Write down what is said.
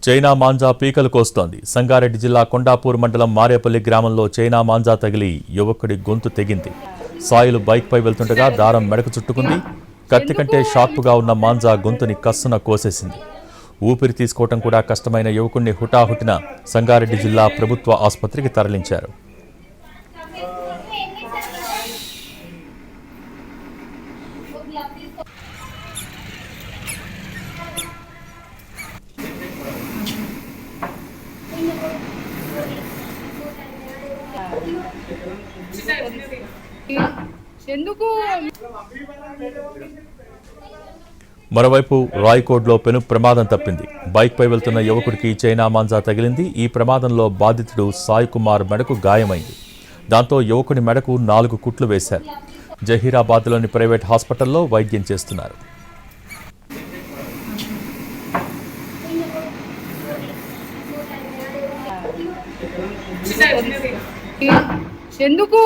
China manja పీకలు కోస్తోంది. Sangareddy జిల్లా కొండాపూర్ మండలం మారేపల్లి గ్రామంలో చైనా మాంజా తగిలి యువకుడి గొంతు తెగింది. సాయిలు బైక్పై వెళ్తుండగా దారం మెడకు చుట్టుకుంది. కత్తి కంటే షార్పుగా ఉన్న మాంజా గొంతుని కస్సున కోసేసింది. ఊపిరి తీసుకోవటం కూడా కష్టమైన యువకుడిని హుటాహుటిన సంగారెడ్డి జిల్లా ప్రభుత్వ ఆసుపత్రికి తరలించారు. మరోవైపు రాయ్కోడ్లో పెను ప్రమాదం తప్పింది. బైక్పై వెళ్తున్న యువకుడికి చైనా మాంజా తగిలింది. ఈ ప్రమాదంలో బాధితుడు సాయి కుమార్ మెడకు గాయమైంది. దాంతో యువకుడి మెడకు 4 కుట్లు వేశారు. జహీరాబాద్లోని ప్రైవేట్ హాస్పిటల్లో వైద్యం చేస్తున్నారు. ఎందుకు